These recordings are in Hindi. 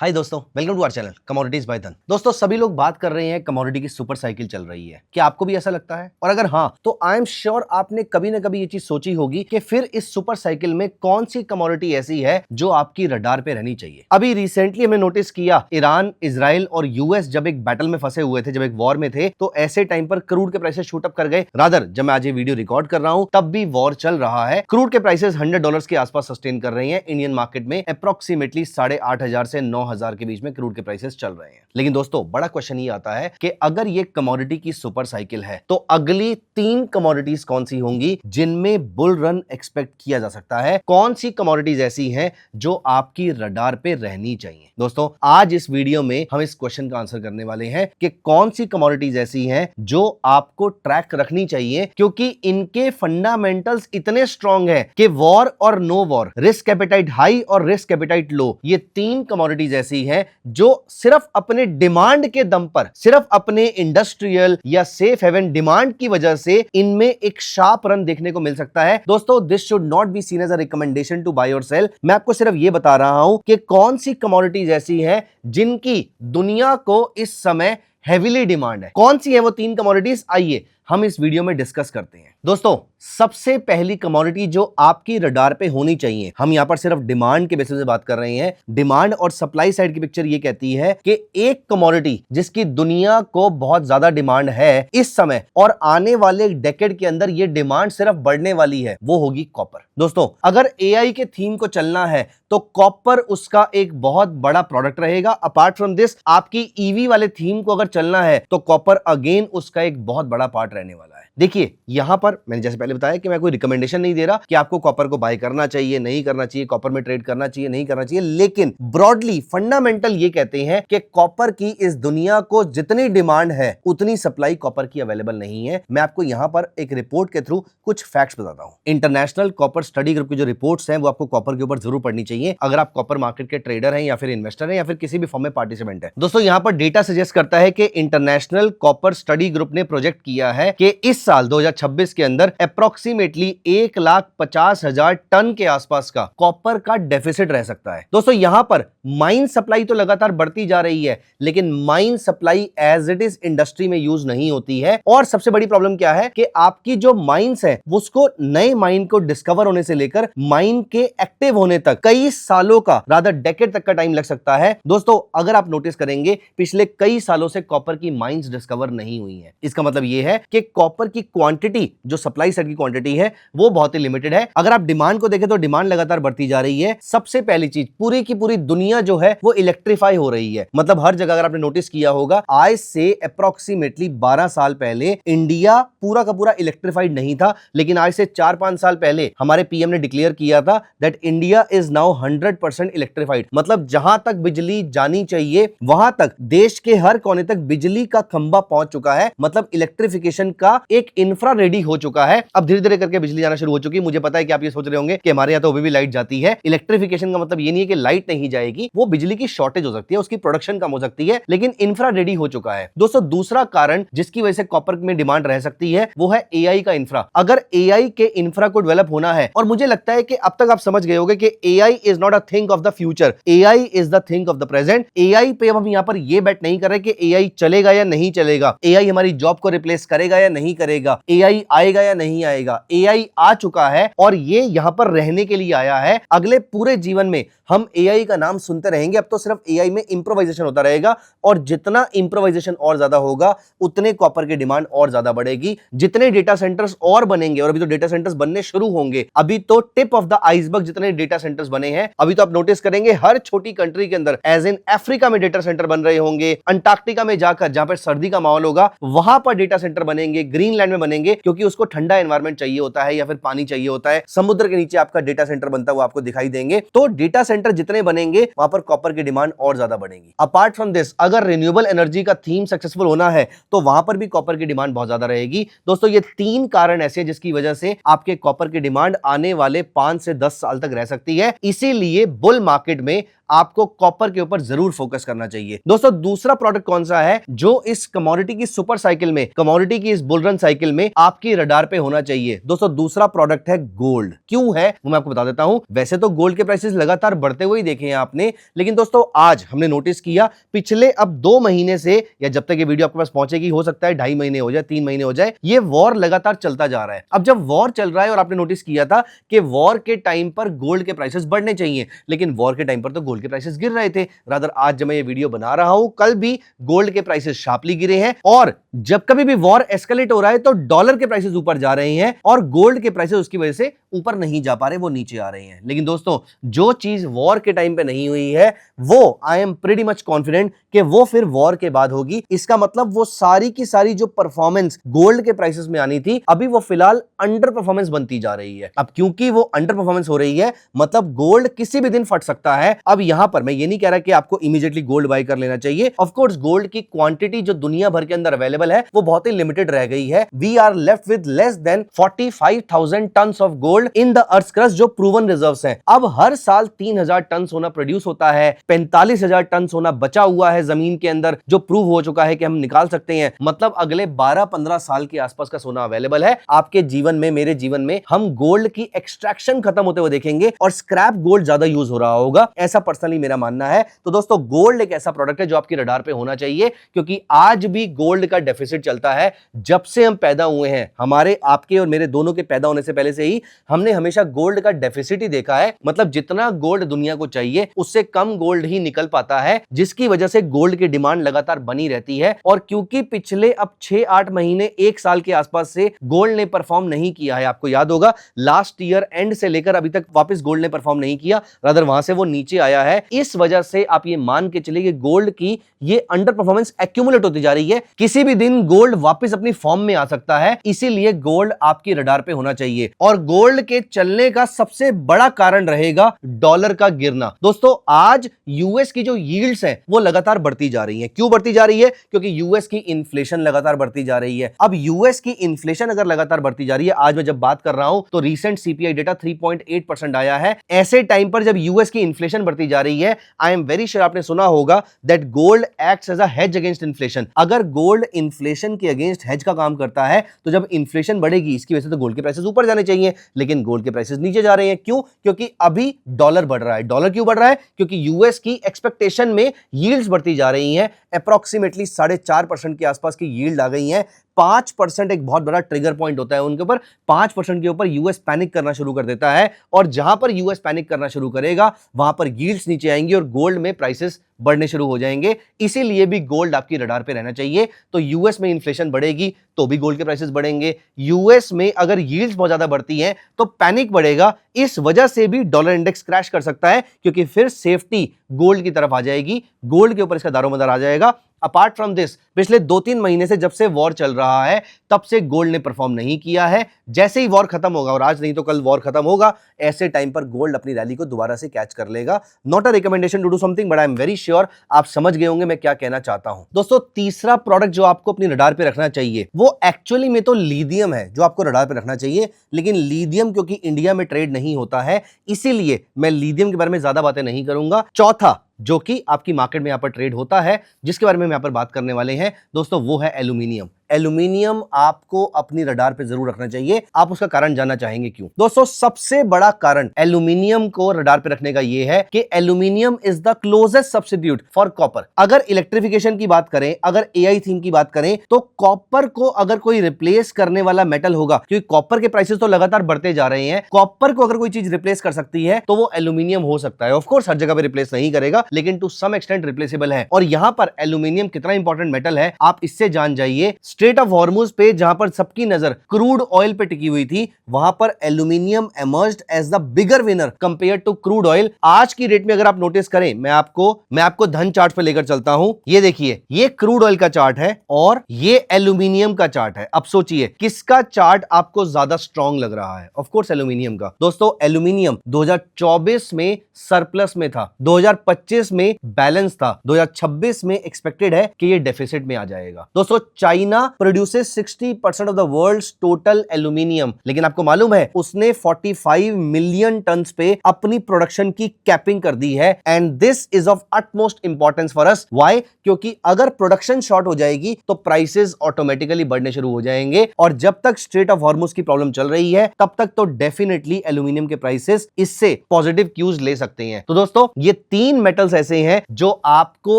हाय दोस्तों, welcome to our channel commodities by Dhan. दोस्तों, सभी लोग बात कर रहे हैं कमोडिटी की सुपर साइकिल चल रही है। क्या आपको भी ऐसा लगता है? और अगर हाँ, तो आई एम श्योर आपने कभी ना कभी ये चीज सोची होगी कि फिर इस सुपर साइकिल में कौन सी कमोडिटी ऐसी है जो आपकी रडार पे रहनी चाहिए। अभी रिसेंटली हमने नोटिस किया, ईरान, इजराइल और यूएस जब एक बैटल में फंसे हुए थे, जब एक वॉर में थे, तो ऐसे टाइम पर क्रूड के प्राइसेस शूट अप कर गए। रादर, जब मैं आज ये वीडियो रिकॉर्ड कर रहा हूं तब भी वॉर चल रहा है। क्रूड के प्राइसेस $100 के आसपास सस्टेन कर रहे हैं। इंडियन मार्केट में अप्रोक्सीमेटली 8,500 से 9,000 के बीच में क्रूड के प्राइसेस चल रहे हैं। लेकिन दोस्तों, बड़ा क्वेश्चन ये आता है कि अगर ये कमोडिटी की सुपर साइकिल है तो अगली 3 कमोडिटीज कौन सी होंगी जिनमें बुल रन एक्सपेक्ट किया जा सकता है? कौन सी कमोडिटीज ऐसी हैं जो आपकी रडार पे रहनी चाहिए? दोस्तों, आज इस वीडियो में हम इस क्वेश्चन का आंसर करने वाले हैं कि कौन सी कमोडिटीज ऐसी हैं जो आपको ट्रैक रखनी चाहिए, क्योंकि इनके फंडामेंटल्स इतने स्ट्रांग हैं कि वॉर और no war, risk appetite high और रिस्क एपेटाइट लो, ये 3 कमोडिटीज ऐसी हैं जो सिर्फ अपने डिमांड के दम पर, सिर्फ अपने इंडस्ट्रियल या सेफ हेवन डिमांड की वजह से इनमें एक शार्प रन देखने को मिल सकता है। दोस्तों, this should not be seen as a recommendation to buy और सेल। मैं आपको सिर्फ यह बता रहा हूं कि कौन सी कमोडिटीज ऐसी हैं जिनकी दुनिया को इस समय हेवीली डिमांड है। कौन सी है वो 3 कमोडिटीज? आइए हम इस वीडियो में डिस्कस करते हैं। दोस्तों, सबसे पहली कमोडिटी जो आपकी रडार पे होनी चाहिए, हम यहां पर सिर्फ डिमांड के बेसिस पे बात कर रहे हैं। डिमांड और सप्लाई साइड की पिक्चर ये कहती है कि एक कमोडिटी जिसकी दुनिया को बहुत ज्यादा डिमांड है इस समय और आने वाले डेकेड के अंदर ये डिमांड सिर्फ बढ़ने वाली है, वो होगी कॉपर। दोस्तों, अगर एआई के थीम को चलना है तो कॉपर उसका एक बहुत बड़ा प्रोडक्ट रहेगा। अपार्ट फ्रॉम दिस, आपकी ईवी वाले थीम को अगर चलना है तो कॉपर अगेन उसका एक बहुत बड़ा पार्ट रहने वाला है। देखिए, यहां पर मैंने जैसे पहले बताया कि मैं कोई रिकमेंडेशन नहीं दे रहा कि आपको कॉपर को बाय करना चाहिए, नहीं करना चाहिए, कॉपर में ट्रेड करना चाहिए, नहीं करना चाहिए, लेकिन ब्रॉडली फंडामेंटल ये कहते हैं कि कॉपर की इस दुनिया को जितनी डिमांड है उतनी सप्लाई कॉपर की अवेलेबल नहीं है। मैं आपको यहां पर एक रिपोर्ट के थ्रू कुछ फैक्ट्स बताता हूं। इंटरनेशनल कॉपर स्टडी ग्रुप की जो रिपोर्ट्स हैं वो आपको कॉपर के ऊपर जरूर पढ़नी चाहिए अगर आप कॉपर मार्केट के ट्रेडर हैं या फिर इन्वेस्टर हैं या फिर किसी भी फॉर्म में पार्टिसिपेंट है। दोस्तों, यहां पर डेटा सजेस्ट करता है कि इंटरनेशनल कॉपर स्टडी ग्रुप ने प्रोजेक्ट किया है कि इस साल 2026 के अंदर अप्रोक्सीमेटली 1,50,000 टन के आसपास का कॉपर का डेफिसिट रह सकता है। दोस्तों, यहां पर माइन सप्लाई तो लगातार बढ़ती जा रही है, लेकिन mine supply as it is industry में यूज नहीं होती है। और सबसे बड़ी प्रॉब्लम क्या है कि आपकी जो माइंस है उसको, नए माइन को डिस्कवर होने से लेकर माइन के एक्टिव होने तक कई सालों का, रादर डेकेड तक का टाइम लग सकता है। दोस्तों, अगर आप नोटिस करेंगे, पिछले कई सालों से कॉपर की माइंस डिस्कवर नहीं हुई है। इसका मतलब यह है कि कॉपर की क्वांटिटी, जो सप्लाई साइड की क्वांटिटी है, वो बहुत ही लिमिटेड है। अगर आप डिमांड को देखें तो डिमांड लगातार बढ़ती जा रही है। सबसे पहली चीज, पूरी की पूरी दुनिया जो है वो इलेक्ट्रीफाई हो रही है। मतलब हर जगह, अगर आपने नोटिस किया होगा, आज से अप्रोक्सीमेटली 12 साल पहले इंडिया पूरा का पूरा इलेक्ट्रीफाइड नहीं था, लेकिन आज से 4-5 साल पहले हमारे पीएम ने डिक्लेयर किया था that India is now 100% electrified. मतलब जहां तक बिजली जानी चाहिए वहां तक, देश के हर कोने तक बिजली का खंभा पहुंच चुका है। मतलब इलेक्ट्रिफिकेशन का एक इंफ्रा रेडी हो चुका है। अब धीरे धीरे करके बिजली जाना शुरू हो चुकी है। मुझे पता है कि आप ये सोच रहे होंगे कि हमारे यहाँ तो अभी भी लाइट जाती है। इलेक्ट्रिफिकेशन का मतलब ये नहीं है कि लाइट नहीं जाएगी, वो बिजली की शॉर्टेज हो सकती है, उसकी प्रोडक्शन कम हो सकती है, लेकिन इंफ्रा रेडी हो चुका है। दोस्तों, दूसरा कारण जिसकी वजह से कॉपर में डिमांड रह सकती है वो है एआई का इंफ्रा। अगर एआई के इंफ्रा को डेवलप होना है, और मुझे लगता है कि अब तक आप समझ गए होंगे कि AI is not a thing of the future, AI is the thing of the present. AI पे हम यहां पर ये बेट नहीं कर रहे कि एआई चलेगा या नहीं चलेगा, एआई हमारी जॉब को रिप्लेस करेगा या नहीं करेगा, एआई आएगा या नहीं आएगा। एआई आ चुका है और ये यहां पर रहने के लिए आया है। अगले पूरे जीवन में हम एआई का नाम सुनते रहेंगे। अब तो सिर्फ एआई में इंप्रोवाइजेशन होता रहेगा, और जितना इंप्रोवाइजेशन और ज्यादा होगा उतने कॉपर की डिमांड और ज्यादा बढ़ेगी। जितने डेटा सेंटर्स और बनेंगे, और अभी तो डेटा सेंटर्स बनने शुरू होंगे, अभी तो टिप ऑफ द आइसबर्ग जितने डेटा सेंटर्स बने हैं। अभी तो आप नोटिस करेंगे हर छोटी कंट्री के अंदर, एज इन अफ्रीका में डेटा सेंटर बन रहे होंगे, अंटार्कटिका में जाकर जहां पर सर्दी का माहौल होगा वहां पर डेटा सेंटर बनेंगे, ग्रीनलैंड में बनेंगे, क्योंकि उसको ठंडा एनवायरमेंट चाहिए होता है या फिर पानी चाहिए होता है। समुद्र के नीचे आपका डेटा सेंटर बनता हुआ आपको दिखाई देंगे। तो डेटा सेंटर जितने बनेंगे वहां पर कॉपर की डिमांड और ज्यादा बढ़ेगी। अपार्ट फ्रॉम दिस, अगर रिन्यूएबल एनर्जी का थीम सक्सेसफुल होना है तो वहां पर भी कॉपर की डिमांड बहुत ज्यादा रहेगी। दोस्तों, ये 3 कारण ऐसे जिसकी वजह से आपके कॉपर की डिमांड आने वाले 5 से 10 साल तक रह सकती है। इसीलिए बुल मार्केट में आपको कॉपर के ऊपर जरूर फोकस करना चाहिए। दोस्तों, दूसरा प्रोडक्ट कौन सा है जो इस कमोडिटी की सुपर साइकिल में, कमोडिटी की इस बुल रन साइकिल में आपकी रडार पे होना चाहिए। दोस्तों दूसरा प्रोडक्ट है गोल्ड। क्यों है वो मैं आपको बता देता हूं। वैसे तो गोल्ड के प्राइसेस लगातार बढ़ते हुए ही देखे हैं आपने, लेकिन दोस्तों आज हमने नोटिस किया पिछले अब 2 महीने से, या जब तक ये वीडियो आपके पास पहुंचेगी हो सकता है 2.5 महीने हो जाए, 3 महीने हो जाए, ये वॉर लगातार चलता जा रहा है। अब जब वॉर चल रहा है और आपने नोटिस किया था कि वॉर के टाइम पर गोल्ड के प्राइसेस बढ़ने चाहिए, लेकिन वॉर के टाइम पर तो गोल्ड के प्राइसेस गिर रहे थे। रादर आज जब मैं ये वीडियो बना रहा हूं, कल भी गोल्ड के प्राइसेस शार्पली गिरे हैं, और जब कभी भी वॉर एस्केलेट हो रहा है तो डॉलर के प्राइसेस ऊपर जा रहे हैं और गोल्ड के प्राइसेस उसकी वजह से ऊपर नहीं जा पा रहे, वो नीचे आ रहे हैं। लेकिन दोस्तों जो चीज वॉर के टाइम पे नहीं हुई है वो I am pretty much confident कि वो फिर वॉर के बाद होगी। इसका मतलब वो सारी की सारी जो परफॉर्मेंस गोल्ड के प्राइसेस में आनी थी, अभी वो फिलहाल अंडर परफॉर्मेंस बनती जा रही है। अब क्योंकि वो अंडर परफॉर्मेंस हो रही है, मतलब गोल्ड किसी भी दिन फट सकता है। अब यहां पर मैं ये नहीं कह रहा कि आपको इमीडिएटली गोल्ड बाय कर लेना चाहिए। ऑफ कोर्स गोल्ड की क्वांटिटी जो दुनिया भर के अंदर अवेलेबल है वो बहुत ही लिमिटेड रह गई है। We are left with less than 45,000 tons of gold in the earth crust जो प्रूवन रिजर्व्स हैं। अब हर साल 3,000 टन सोना प्रोड्यूस होता है, 45,000 टन सोना बचा हुआ है जमीन के अंदर जो प्रूव हो चुका है कि हम निकाल सकते हैं। मतलब अगले 12-15 साल के आसपास का सोना अवेलेबल है। आपके जीवन में, मेरे जीवन में हम गोल्ड की एक्सट्रैक्शन खत्म होते हुए देखेंगे और स्क्रैप गोल्ड ज्यादा यूज हो रहा होगा, ऐसा पर्सनली मेरा मानना है। तो दोस्तों गोल्ड एक ऐसा प्रोडक्ट है जो आपकी रडार पे होना चाहिए, क्योंकि आज भी गोल्ड का डेफिसिट चलता है। जब से हम पैदा हुए हैं, हमारे आपके और मेरे दोनों के पैदा होने से पहले से ही हमने हमेशा गोल्ड का डेफिसिट ही देखा है। मतलब जितना गोल्ड दुनिया को चाहिए उससे कम गोल्ड ही निकल पाता है, जिसकी वजह से गोल्ड की डिमांड लगातार बनी रहती है। और क्योंकि पिछले अब 6-8 महीने, 1 साल के आसपास से गोल्ड ने परफॉर्म नहीं किया है, आपको याद होगा लास्ट ईयर एंड से लेकर अभी तक वापस गोल्ड ने परफॉर्म नहीं किया, रादर वहां से वो नीचे आया है। इस वजह से आप ये मान के चलिए कि गोल्ड की ये अंडर परफॉर्मेंस एक्यूमुलेट होती जा रही है। किसी भी दिन गोल्ड वापस अपनी फॉर्म में आ सकता है, इसीलिए गोल्ड आपकी रडार पे होना चाहिए। और गोल्ड के चलने का सबसे बड़ा कारण रहेगा डॉलर का गिरना। दोस्तों आज यूएस की जो यील्ड्स हैं वो लगातार बढ़ती जा रही हैं। क्यों बढ़ती जा रही है? क्योंकि यूएस की इन्फ्लेशन लगातार बढ़ती जा रही है। अब यूएस की इन्फ्लेशन अगर लगातार बढ़ती जा रही है, आज मैं जब बात कर रहा हूं तो रीसेंट सीपीआई डेटा 3.8% आया है। ऐसे टाइम पर जब यूएस की इन्फ्लेशन बढ़ती जा रही है, आई एम वेरी श्योर आपने सुना होगा that gold acts as a hedge against inflation. अगर गोल्ड इन्फ्लेशन के अगेंस्ट हेज का काम करता है तो जब इन्फ्लेशन बढ़ेगी इसकी वजह से तो गोल्ड के प्राइसेस ऊपर जाने चाहिए, लेकिन गोल्ड के प्राइसेस नीचे जा रहे हैं। क्यों? क्योंकि अभी डॉलर बढ़ रहा है। डॉलर क्यों बढ़ रहा है? क्योंकि यूएस की एक्सपेक्टेशन में यील्ड्स बढ़ती जा रही हैं। अप्रॉक्सीमेटली 4.5% के आसपास की यील्ड आ गई है। 5% एक बहुत बड़ा ट्रिगर पॉइंट होता है उनके ऊपर। 5% के ऊपर यूएस पैनिक करना शुरू कर देता है, और जहां पर यूएस पैनिक करना शुरू करेगा वहां पर यील्ड्स नीचे आएंगी और गोल्ड में प्राइसेस बढ़ने शुरू हो जाएंगे। इसीलिए भी गोल्ड आपकी रडार पे रहना चाहिए। तो यूएस में इन्फ्लेशन बढ़ेगी तो भी गोल्ड के प्राइसेस बढ़ेंगे। यूएस में अगर यील्ड्स बहुत ज्यादा बढ़ती हैं तो पैनिक बढ़ेगा। इस वजह से भी डॉलर इंडेक्स क्रैश कर सकता है, क्योंकि फिर सेफ्टी गोल्ड की तरफ आ जाएगी, गोल्ड के ऊपर इसका दारोमदार आ जाएगा। अपार्ट फ्रॉम दिस, पिछले 2-3 महीने से जब से वॉर चल रहा है तब से गोल्ड ने परफॉर्म नहीं किया है। जैसे ही वॉर खत्म होगा, और आज नहीं तो कल वॉर खत्म होगा, ऐसे टाइम पर गोल्ड अपनी रैली को दोबारा से कैच कर लेगा। Not a recommendation to do something, but I am very sure आप समझ गए होंगे मैं क्या कहना चाहता हूं। दोस्तों तीसरा प्रोडक्ट जो आपको अपनी रडार पे रखना चाहिए वो एक्चुअली में तो लिथियम है जो आपको रडार पे रखना चाहिए, लेकिन लिथियम क्योंकि इंडिया में ट्रेड नहीं होता है इसीलिए मैं लिथियम के बारे में ज्यादा बातें नहीं करूंगा। चौथा जो कि आपकी मार्केट में यहां पर ट्रेड होता है, जिसके बारे में हम यहां पर बात करने वाले हैं दोस्तों, वो है एल्यूमिनियम। एल्यूमिनियम आपको अपनी रडार पे जरूर रखना चाहिए। आप उसका कारण जानना चाहेंगे क्यों? दोस्तों सबसे बड़ा कारण एल्यूमिनियम को रडार पे रखने का यह है कि aluminium is the closest substitute for copper. अगर इलेक्ट्रिफिकेशन की बात करें, अगर एआई थीम की बात करें, तो कॉपर को अगर कोई रिप्लेस करने वाला मेटल होगा, क्योंकि कॉपर के प्राइसेस तो लगातार बढ़ते जा रहे हैं, कॉपर को अगर कोई चीज रिप्लेस कर सकती है तो वो एल्यूमिनियम हो सकता है। ऑफ कोर्स हर जगह पे रिप्लेस नहीं करेगा, लेकिन टू सम एक्सटेंट रिप्लेसेबल है। और यहां पर एल्यूमिनियम कितना इंपॉर्टेंट मेटल है आप इससे जान जाइए। स्ट्रेट ऑफ हॉर्मुज पे जहां पर सबकी नजर क्रूड ऑयल पे टिकी हुई थी, वहां पर aluminium emerged as the bigger winner compare to crude oil. आज की डेट में अगर आप नोटिस करें, मैं आपको धन चार्ट पे लेकर चलता हूं। ये देखिए, ये क्रूड ऑयल का चार्ट है और ये एल्यूमिनियम का चार्ट है। अब सोचिए किसका चार्ट आपको ज्यादा स्ट्रॉन्ग लग रहा है? ऑफ कोर्स एल्यूमिनियम का। दोस्तों एल्यूमिनियम 2024 में सरप्लस में था, 2025 में बैलेंस था, 2026 में एक्सपेक्टेड है कि ये डेफिसिट में आ जाएगा। दोस्तों China produces 60% of the world's total aluminium, लेकिन आपको मालूम है उसने 45 मिलियन टन पे अपनी प्रोडक्शन की कैपिंग कर दी है। And this is of utmost importance for us. Why? क्योंकि अगर प्रोडक्शन शॉर्ट हो जाएगी तो प्राइसेस ऑटोमेटिकली बढ़ने शुरू हो जाएंगे, और जब तक स्ट्रेट ऑफ हॉर्मुज की प्रॉब्लम चल रही है तब तक तो डेफिनेटली एल्यूमिनियम के प्राइसेस इससे पॉजिटिव क्यूज ले सकते हैं। तो दोस्तों ये तीन मेटल्स ऐसे हैं जो आपको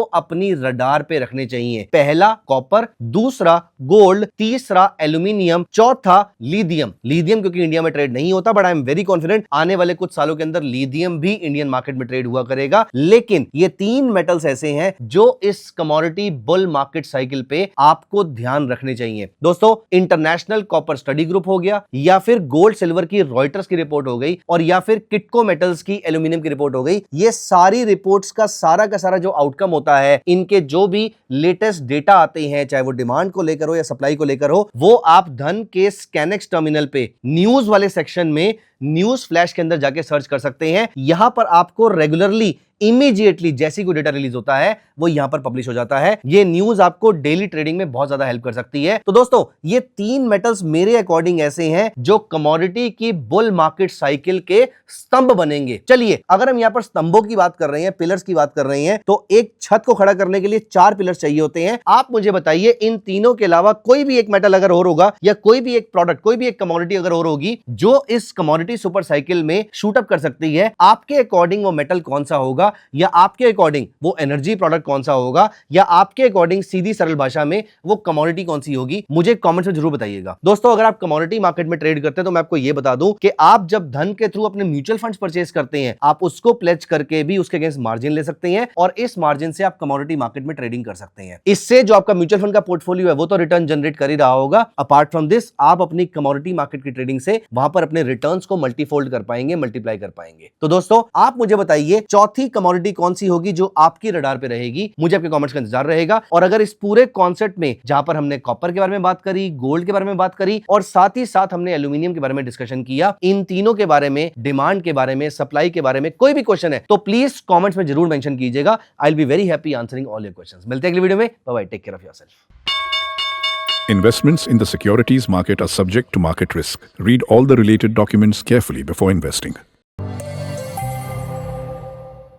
अपनी रडार पे रखने चाहिए। पहला कॉपर, दूसरा गोल्ड, तीसरा एल्यूमिनियम, चौथा लिथियम। लिथियम क्योंकि इंडिया में ट्रेड नहीं होता, but I am very confident आने वाले कुछ सालों के अंदर लिथियम भी इंडियन मार्केट में ट्रेड हुआ करेगा। लेकिन ये तीन मेटल्स ऐसे हैं जो इस कमोडिटी बुल मार्केट साइकिल पे आपको ध्यान रखने चाहिए। दोस्तों इंटरनेशनल कॉपर स्टडी ग्रुप हो गया, या फिर गोल्ड सिल्वर की रॉयटर्स की रिपोर्ट हो गई, और या फिर किटको मेटल्स की एल्यूमिनियम की रिपोर्ट हो गई, ये सारी रिपोर्ट्स का सारा जो आउटकम होता है, इनके जो भी लेटेस्ट डेटा आते हैं, चाहे वो डिमांड को लेकर हो या सप्लाई को लेकर हो, वो आप धन के स्कैनेक्स टर्मिनल पे न्यूज वाले सेक्शन में न्यूज फ्लैश के अंदर जाके सर्च कर सकते हैं। यहां पर आपको रेगुलरली इमीडिएटली जैसी कोई डेटा रिलीज होता है वो यहां पर पब्लिश हो जाता है। ये न्यूज आपको डेली ट्रेडिंग में बहुत ज्यादा हेल्प कर सकती है। तो दोस्तों ये तीन मेटल्स मेरे अकॉर्डिंग ऐसे हैं जो कमोडिटी की बुल मार्केट साइकिल के स्तंभ बनेंगे। चलिए अगर हम यहां पर स्तंभों की बात कर रहे हैं, पिलर्स की बात कर रहे हैं, तो एक छत को खड़ा करने के लिए 4 पिलर्स चाहिए होते हैं। आप मुझे बताइए इन तीनों के अलावा कोई भी एक मेटल अगर और होगा, या कोई भी एक प्रोडक्ट, कोई भी एक कमोडिटी अगर और होगी जो इस कमोडिटी सुपर साइकिल में शूट अप कर सकती है, आपके अकॉर्डिंग वो मेटल कौन सा होगा, या आपके अकॉर्डिंग वो एनर्जी प्रोडक्ट कौन सा होगा, या आपके अकॉर्डिंग सीधी सरल भाषा में वो कमोडिटी कौन सी होगी, मुझे कमेंट्स में जरूर बताइएगा। दोस्तों अगर आप कमोडिटी मार्केट में ट्रेड करते हैं तो मैं आपको यह बता दूं कि आप जब धन के थ्रू अपने म्यूचुअल फंड्स परचेज करते हैं, आप उसको प्लेज करके भी उसके अगेंस्ट मार्जिन ले सकते हैं, और इस मार्जिन से आप कमोडिटी मार्केट में ट्रेडिंग कर सकते हैं। इससे जो आपका म्यूचुअल फंड का पोर्टफोलियो है वो तो रिटर्न जनरेट कर ही रहा होगा। अपार्ट फ्रॉम दिस आप अपनी कमोडिटी मार्केट की ट्रेडिंग से वहां पर अपने रिटर्न्स को मल्टीफोल्ड कर पाएंगे, मल्टीप्लाई कर पाएंगे। तो दोस्तों आप मुझे बताइए चौथी कमोडिटी कौन सी होगी जो आपकी रडार पे रहेगी, मुझे आपके कमेंट्स का इंतजार रहेगा। और अगर इस पूरे कॉन्सेप्ट में जहां पर हमने कॉपर के बारे में बात करी, गोल्ड के बारे में बात करी, और साथ ही साथ हमने एल्यूमिनियम के बारे में डिस्कशन किया, इन तीनों के बारे में, डिमांड के बारे में, सप्लाई के बारे में कोई भी क्वेश्चन है तो प्लीज कमेंट्स में जरूर मेंशन कीजिएगा। I will be very happy answering all your questions. मिलते हैं अगली वीडियो में। Bye bye, take care of yourself. Investments in the securities market are subject to market risk. Read all the related documents carefully before investing.